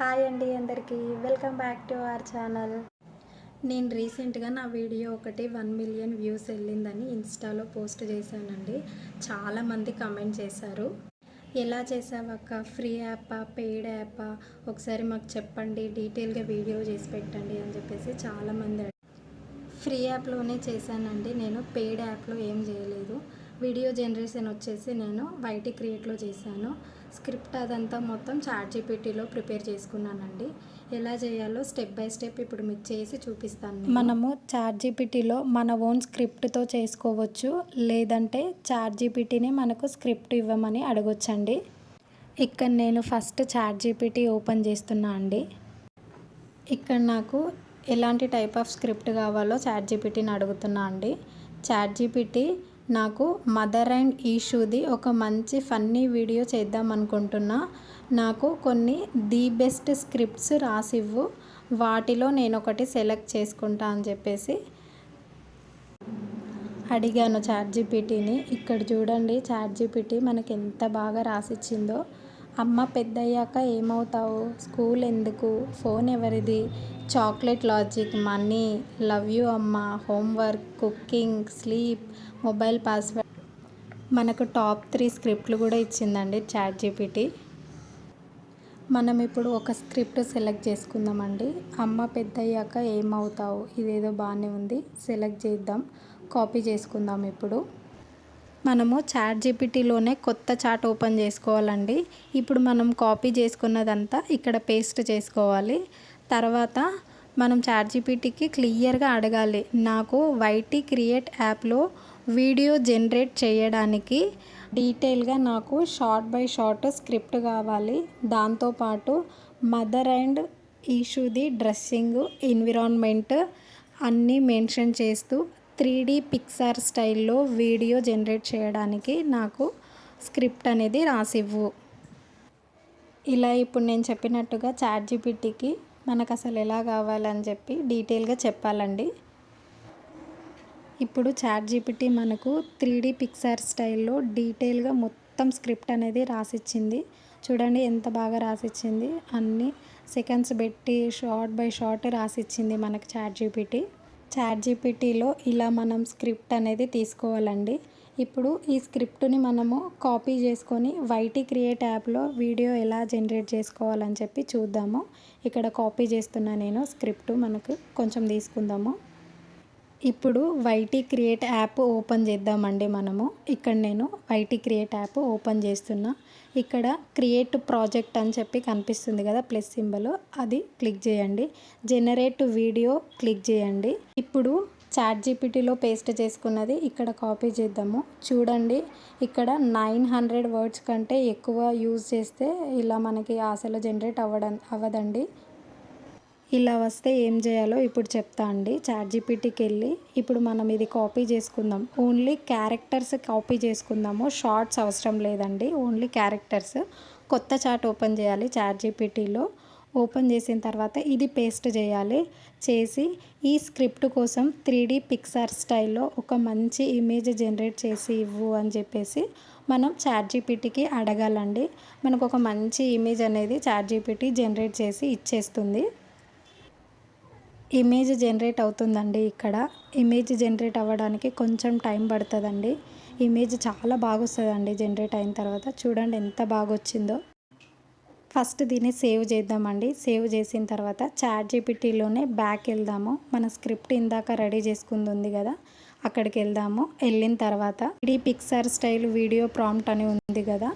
Hi అండి అందరికీ welcome back to our channel. నేను రీసెంట్గా నా వీడియో ఒకటి 1 మిలియన్ వ్యూస్ వెళ్ళిందని ఇన్స్టాలో పోస్ట్ చేశానండి. చాలామంది కమెంట్ చేశారు, ఎలా చేసావక్క, ఫ్రీ యాపా పెయిడ్ యాపా, ఒకసారి మాకు చెప్పండి, డీటెయిల్గా వీడియో చేసి పెట్టండి అని చెప్పేసి చాలామంది. ఫ్రీ యాప్లోనే చేశానండి, నేను పెయిడ్ యాప్లో ఏం చేయలేదు. వీడియో జనరేషన్ వచ్చేసి నేను వైటీ క్రియేట్లో చేశాను. స్క్రిప్ట్ అదంతా మొత్తం చాట్‌జీపీటీలో ప్రిపేర్ చేసుకున్నానండి. ఎలా చేయాలో స్టెప్ బై స్టెప్ ఇప్పుడు మీకు చేసి చూపిస్తాను. మనము చాట్‌జీపీటీలో మన ఓన్ స్క్రిప్ట్తో చేసుకోవచ్చు, లేదంటే చాట్‌జీపీటీనే మనకు స్క్రిప్ట్ ఇవ్వమని అడగొచ్చండి. ఇక్కడ నేను ఫస్ట్ చాట్‌జీపీటీ ఓపెన్ చేస్తున్నా అండి. ఇక్కడ నాకు ఎలాంటి టైప్ ఆఫ్ స్క్రిప్ట్ కావాలో చాట్‌జీపీటీని అడుగుతున్నా అండి. చాట్‌జీపీటీ నాకు మదర్ అండ్ ఇష్యూది ఒక మంచి ఫన్నీ వీడియో చేద్దాం అనుకుంటున్నా, నాకు కొన్ని ది బెస్ట్ స్క్రిప్ట్స్ రాసివ్వు, వాటిలో నేను ఒకటి సెలెక్ట్ చేసుకుంటా అని చెప్పేసి అడిగాను చాట్‌జీపీటీని. ఇక్కడ చూడండి చాట్‌జీపీటీ మనకి ఎంత బాగా రాసిచ్చిందో. అమ్మ పెద్దయ్యాక ఏమవుతావు, స్కూల్ ఎందుకు, ఫోన్ ఎవరిది, chocolate logic, money, love you అమ్మ, homework, cooking, sleep, mobile password, మనకు టాప్ 3 స్క్రిప్ట్లు కూడా ఇచ్చిందండి చాట్‌జీపీటీ. మనం ఇప్పుడు ఒక స్క్రిప్ట్ సెలెక్ట్ చేసుకుందామండి. అమ్మ పెద్దయ్యాక ఏమవుతావు, ఇదేదో బాగానే ఉంది, సెలెక్ట్ చేద్దాం, కాపీ చేసుకుందాం. ఇప్పుడు మనము చాట్‌జీపీటీలోనే కొత్త చాట్ ఓపెన్ చేసుకోవాలండి. ఇప్పుడు మనం కాపీ చేసుకున్నదంతా ఇక్కడ పేస్ట్ చేసుకోవాలి. తర్వాత మనం చాట్‌జీపీటీకి క్లియర్గా అడగాలి, నాకు వైటీ క్రియేట్ యాప్లో వీడియో జనరేట్ చేయడానికి డీటెయిల్గా నాకు షార్ట్ బై షార్ట్ స్క్రిప్ట్ కావాలి, దాంతోపాటు మదర్ అండ్ ఇష్యూది డ్రెస్సింగ్, ఎన్విరాన్మెంట్ అన్నీ మెన్షన్ చేస్తూ 3D పిక్సార్ స్టైల్లో వీడియో జనరేట్ చేయడానికి నాకు స్క్రిప్ట్ అనేది రాసివ్వు. ఇలా ఇప్పుడు నేను చెప్పినట్టుగా చాట్‌జీపీటీకి మనకు అసలు ఎలా కావాలని చెప్పి డీటెయిల్గా చెప్పాలండి. ఇప్పుడు చాట్‌జీపీటీ మనకు 3D పిక్సార్ స్టైల్లో డీటెయిల్గా మొత్తం స్క్రిప్ట్ అనేది రాసిచ్చింది. చూడండి ఎంత బాగా రాసిచ్చింది, అన్ని సెకండ్స్ పెట్టి షార్ట్ బై షార్ట్ రాసిచ్చింది మనకు చాట్‌జీపీటీ. చాట్‌జీపీటీలో ఇలా మనం స్క్రిప్ట్ అనేది తీసుకోవాలండి. ఇప్పుడు ఈ స్క్రిప్ట్ని మనము కాపీ చేసుకొని వైటీ క్రియేట్ యాప్లో వీడియో ఎలా జనరేట్ చేసుకోవాలని చెప్పి చూద్దాము. ఇక్కడ కాపీ చేస్తున్నా నేను స్క్రిప్ట్, మనకు కొంచెం తీసుకుందాము. ఇప్పుడు వైటీ క్రియేట్ యాప్ ఓపెన్ చేద్దామండి మనము. ఇక్కడ నేను వైటీ క్రియేట్ యాప్ ఓపెన్ చేస్తున్నా. ఇక్కడ క్రియేట్ ప్రాజెక్ట్ అని చెప్పి కనిపిస్తుంది కదా ప్లస్ సింబల్, అది క్లిక్ చేయండి. జనరేట్ వీడియో క్లిక్ చేయండి. ఇప్పుడు చాట్‌జీపీటీలో పేస్ట్ చేసుకున్నది ఇక్కడ కాపీ చేద్దాము. చూడండి ఇక్కడ 900 వర్డ్స్ కంటే ఎక్కువ యూజ్ చేస్తే ఇలా మనకి అసలు జనరేట్ అవ్వదండి. ఇలా వస్తే ఏం చేయాలో ఇప్పుడు చెప్తా అండి. చాట్‌జీపీటీకి వెళ్ళి ఇప్పుడు మనం ఇది కాపీ చేసుకుందాం. ఓన్లీ క్యారెక్టర్స్ కాపీ చేసుకుందాము, షార్ట్స్ అవసరం లేదండి, ఓన్లీ క్యారెక్టర్స్. కొత్త చాట్ ఓపెన్ చేయాలి చాట్‌జీపీటీలో. ఓపెన్ చేసిన తర్వాత ఇది పేస్ట్ చేయాలి. చేసి ఈ స్క్రిప్ట్ కోసం 3D పిక్సార్ స్టైల్లో ఒక మంచి ఇమేజ్ జనరేట్ చేసి ఇవ్వు అని చెప్పేసి మనం చాట్‌జీపీటీకి అడగాలండి. మనకు ఒక మంచి ఇమేజ్ అనేది చాట్‌జీపీటీ జనరేట్ చేసి ఇచ్చేస్తుంది. ఇమేజ్ జనరేట్ అవుతుందండి. ఇక్కడ ఇమేజ్ జనరేట్ అవ్వడానికి కొంచెం టైం పడుతుందండి. ఇమేజ్ చాలా బాగా వస్తుందండి జనరేట్ అయిన తర్వాత. చూడండి ఎంత బాగా వచ్చిందో. ఫస్ట్ దీన్ని సేవ్ చేద్దామండి. సేవ్ చేసిన తర్వాత చాట్‌జీపీటీలోనే బ్యాక్ వెళ్దాము. మన స్క్రిప్ట్ ఇందాక రెడీ చేసుకుంది ఉంది కదా, అక్కడికి వెళ్దాము. వెళ్ళిన తర్వాత 3D Pixar style video prompt అని ఉంది కదా,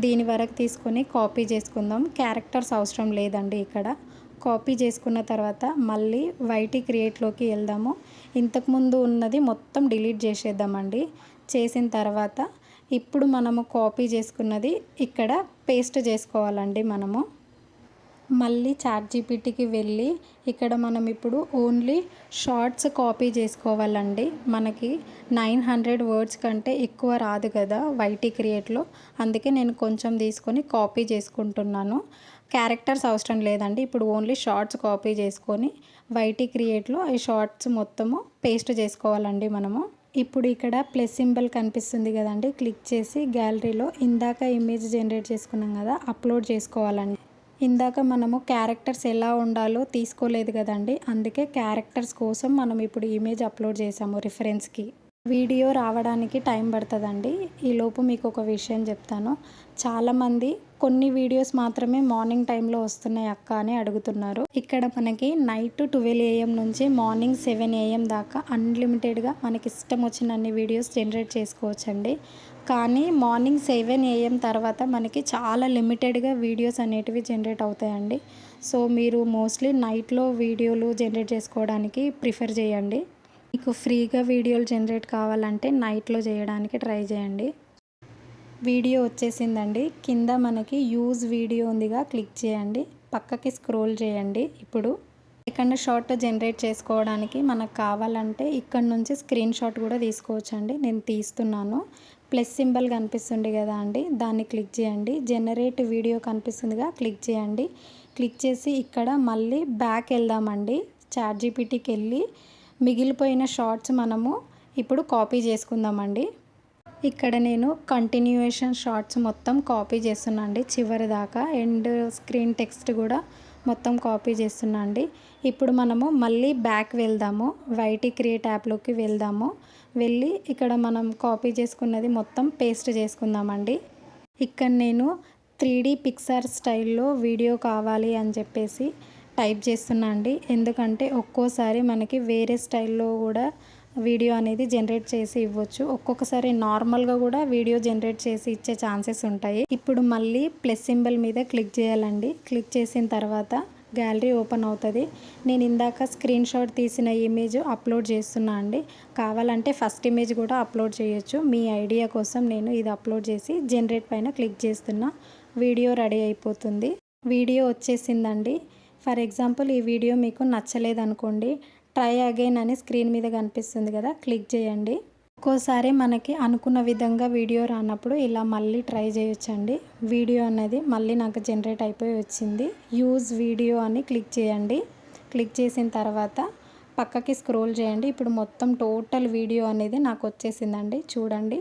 దీని వరకు తీసుకొని కాపీ చేసుకుందాం. క్యారెక్టర్స్ అవసరం లేదండి. ఇక్కడ కాపీ చేసుకున్న తర్వాత మళ్ళీ వైటీ క్రియేట్లోకి వెళ్దాము. ఇంతకుముందు ఉన్నది మొత్తం డిలీట్ చేసేద్దామండి. చేసిన తర్వాత ఇప్పుడు మనము కాపీ చేసుకున్నది ఇక్కడ పేస్ట్ చేసుకోవాలండి. మనము మళ్ళీ చాట్‌జీపీటీకి వెళ్ళి ఇక్కడ మనం ఇప్పుడు ఓన్లీ షార్ట్స్ కాపీ చేసుకోవాలండి. మనకి 900 వర్డ్స్ కంటే ఎక్కువ రాదు కదా వైటీ క్రియేట్లో, అందుకే నేను కొంచెం తీసుకొని కాపీ చేసుకుంటున్నాను. క్యారెక్టర్స్ అవసరం లేదండి. ఇప్పుడు ఓన్లీ షార్ట్స్ కాపీ చేసుకొని వైటీ క్రియేట్లో ఈ షార్ట్స్ మొత్తము పేస్ట్ చేసుకోవాలండి మనము. ఇప్పుడు ఇక్కడ ప్లస్ సింబల్ కనిపిస్తుంది కదండి, క్లిక్ చేసి గ్యాలరీలో ఇందాక ఇమేజ్ జనరేట్ చేసుకున్నాం కదా, అప్లోడ్ చేసుకోవాలండి. ఇందాక మనము క్యారెక్టర్స్ ఎలా ఉండాలో తీసుకోలేదు కదండి, అందుకే క్యారెక్టర్స్ కోసం మనం ఇప్పుడు ఇమేజ్ అప్లోడ్ చేసాము రిఫరెన్స్కి. వీడియో రావడానికి టైం పడుతుందండి. ఈలోపు మీకు ఒక విషయం చెప్తాను. చాలామంది కొన్ని వీడియోస్ మాత్రమే మార్నింగ్ టైంలో వస్తున్నాయి అక్క అని అడుగుతున్నారు. ఇక్కడ మనకి నైట్ 12 AM నుంచి మార్నింగ్ 7 AM దాకా అన్లిమిటెడ్గా మనకి ఇష్టం వచ్చిన అన్ని వీడియోస్ జనరేట్ చేసుకోవచ్చండి. కానీ మార్నింగ్ 7 AM తర్వాత మనకి చాలా లిమిటెడ్గా వీడియోస్ అనేటివి జనరేట్ అవుతాయండి. సో మీరు మోస్ట్లీ నైట్లో వీడియోలు జనరేట్ చేసుకోవడానికి ప్రిఫర్ చేయండి. మీకు ఫ్రీగా వీడియోలు జనరేట్ కావాలంటే నైట్లో చేయడానికి ట్రై చేయండి. వీడియో వచ్చేసిందండి. కింద మనకి యూజ్ వీడియో ఉందిగా, క్లిక్ చేయండి. పక్కకి స్క్రోల్ చేయండి. ఇప్పుడు సెకండ్ షాట్ జనరేట్ చేసుకోవడానికి మనకు కావాలంటే ఇక్కడ నుంచి స్క్రీన్ షాట్ కూడా తీసుకోవచ్చండి. నేను తీస్తున్నాను. ప్లస్ సింబల్ కనిపిస్తుంది కదా అండి, దాన్ని క్లిక్ చేయండి. జనరేట్ వీడియో కనిపిస్తుందిగా, క్లిక్ చేయండి. క్లిక్ చేసి ఇక్కడ మళ్ళీ బ్యాక్ వెళ్దామండి. చాట్‌జీపీటీకి వెళ్ళి మిగిలిపోయిన షార్ట్స్ మనము ఇప్పుడు కాపీ చేసుకుందామండి. ఇక్కడ నేను కంటిన్యూయేషన్ షార్ట్స్ మొత్తం కాపీ చేస్తున్నా అండి, చివరి దాకా. ఎండ్ స్క్రీన్ టెక్స్ట్ కూడా మొత్తం కాపీ చేస్తున్నా అండి. ఇప్పుడు మనము మళ్ళీ బ్యాక్ వెళ్దాము. వైటీ క్రియేట్ యాప్లోకి వెళ్దాము. వెళ్ళి ఇక్కడ మనం కాపీ చేసుకున్నది మొత్తం పేస్ట్ చేసుకుందామండి. ఇక్కడ నేను 3D పిక్సార్ స్టైల్లో వీడియో కావాలి అని చెప్పేసి టైప్ చేస్తున్నా అండి. ఎందుకంటే ఒక్కోసారి మనకి వేరే స్టైల్లో కూడా వీడియో అనేది జనరేట్ చేసి ఇవ్వచ్చు. ఒక్కొక్కసారి నార్మల్గా కూడా వీడియో జనరేట్ చేసి ఇచ్చే ఛాన్సెస్ ఉంటాయి. ఇప్పుడు మళ్ళీ ప్లస్ సింబల్ మీద క్లిక్ చేయాలండి. క్లిక్ చేసిన తర్వాత గ్యాలరీ ఓపెన్ అవుతుంది. నేను ఇందాక స్క్రీన్ షాట్ తీసిన ఇమేజ్ అప్లోడ్ చేస్తున్నా అండి. కావాలంటే ఫస్ట్ ఇమేజ్ కూడా అప్లోడ్ చేయొచ్చు. మీ ఐడియా కోసం నేను ఇది అప్లోడ్ చేసి జనరేట్ పైన క్లిక్ చేస్తున్నా. వీడియో రెడీ అయిపోతుంది. వీడియో వచ్చేసిందండి. ఫర్ ఎగ్జాంపుల్ ఈ వీడియో మీకు నచ్చలేదనుకోండి, ట్రై అగైన్ అని స్క్రీన్ మీద కనిపిస్తుంది కదా, క్లిక్ చేయండి. ఒక్కోసారి మనకి అనుకున్న విధంగా వీడియో రానప్పుడు ఇలా మళ్ళీ ట్రై చేయొచ్చండి. వీడియో అనేది మళ్ళీ నాకు జనరేట్ అయిపోయి వచ్చింది. యూజ్ వీడియో అని క్లిక్ చేయండి. క్లిక్ చేసిన తర్వాత పక్కకి స్క్రోల్ చేయండి. ఇప్పుడు మొత్తం టోటల్ వీడియో అనేది నాకు వచ్చేసిందండి. చూడండి,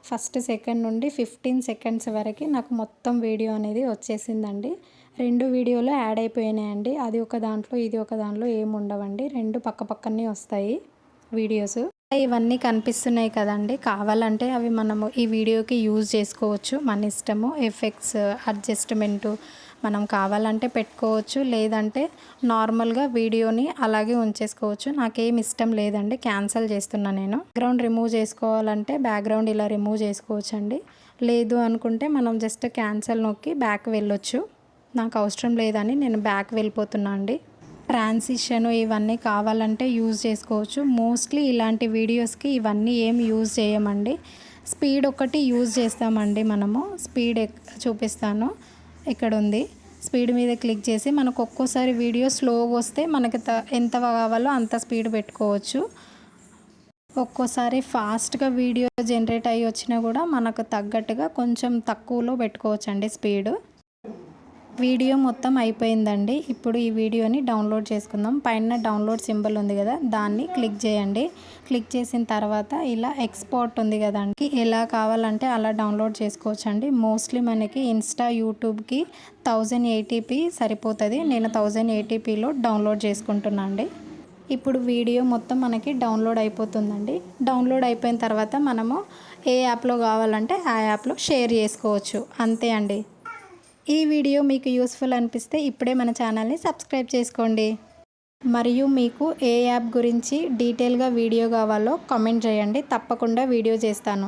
ఫస్ట్ సెకండ్ నుండి 15 సెకండ్స్ వరకు నాకు మొత్తం వీడియో అనేది వచ్చేసిందండి. 2 వీడియోలు యాడ్ అయిపోయినాయండి. అది ఒక దాంట్లో, ఇది ఒక దాంట్లో ఏమి ఉండవండి. 2 పక్క పక్కనే వస్తాయి వీడియోస్. ఇవన్నీ కనిపిస్తున్నాయి కదండి, కావాలంటే అవి మనము ఈ వీడియోకి యూజ్ చేసుకోవచ్చు. మన ఇష్టము. ఎఫెక్ట్స్ అడ్జస్ట్మెంటు మనం కావాలంటే పెట్టుకోవచ్చు, లేదంటే నార్మల్గా వీడియోని అలాగే ఉంచేసుకోవచ్చు. నాకేం ఇష్టం లేదండి, క్యాన్సిల్ చేస్తున్నా నేను. బ్యాక్గ్రౌండ్ రిమూవ్ చేసుకోవాలంటే బ్యాక్గ్రౌండ్ ఇలా రిమూవ్ చేసుకోవచ్చండి. లేదు అనుకుంటే మనం జస్ట్ క్యాన్సిల్ నొక్కి బ్యాక్ వెళ్ళొచ్చు. నాకు అవసరం లేదని నేను బ్యాక్ వెళ్ళిపోతున్నా అండి. ట్రాన్సిషన్ ఇవన్నీ కావాలంటే యూజ్ చేసుకోవచ్చు. మోస్ట్లీ ఇలాంటి వీడియోస్కి ఇవన్నీ ఏం యూజ్ చేయమండి. స్పీడ్ ఒకటి యూజ్ చేస్తామండి మనము. స్పీడ్ చూపిస్తాను, ఇక్కడ ఉంది. స్పీడ్ మీద క్లిక్ చేసి మనకు ఒక్కోసారి వీడియో స్లోగా వస్తే మనకి ఎంత కావాలో అంత స్పీడ్ పెట్టుకోవచ్చు. ఒక్కోసారి ఫాస్ట్గా వీడియో జనరేట్ అయ్యి వచ్చినా కూడా మనకు తగ్గట్టుగా కొంచెం తక్కువలో పెట్టుకోవచ్చండి స్పీడ్. వీడియో మొత్తం అయిపోయిందండి. ఇప్పుడు ఈ వీడియోని డౌన్లోడ్ చేసుకుందాం. పైన డౌన్లోడ్ సింబల్ ఉంది కదా, దాన్ని క్లిక్ చేయండి. క్లిక్ చేసిన తర్వాత ఇలా ఎక్స్పోర్ట్ ఉంది కదండి, ఎలా కావాలంటే అలా డౌన్లోడ్ చేసుకోవచ్చండి. మోస్ట్లీ మనకి ఇన్స్టా, యూట్యూబ్కి 1080p సరిపోతుంది. నేను 1080pలో డౌన్లోడ్ చేసుకుంటున్నా అండి. ఇప్పుడు వీడియో మొత్తం మనకి డౌన్లోడ్ అయిపోతుందండి. డౌన్లోడ్ అయిపోయిన తర్వాత మనము ఏ యాప్లో కావాలంటే ఆ యాప్లో షేర్ చేసుకోవచ్చు. అంతే అండి. ఈ వీడియో మీకు యూస్ఫుల్ అనిపిస్తే ఇప్పుడే మన ఛానల్ని సబ్స్క్రైబ్ చేసుకోండి. మరియు మీకు ఏ యాప్ గురించి డీటెయిల్గా వీడియో కావాలో కామెంట్ చేయండి, తప్పకుండా వీడియో చేస్తాను.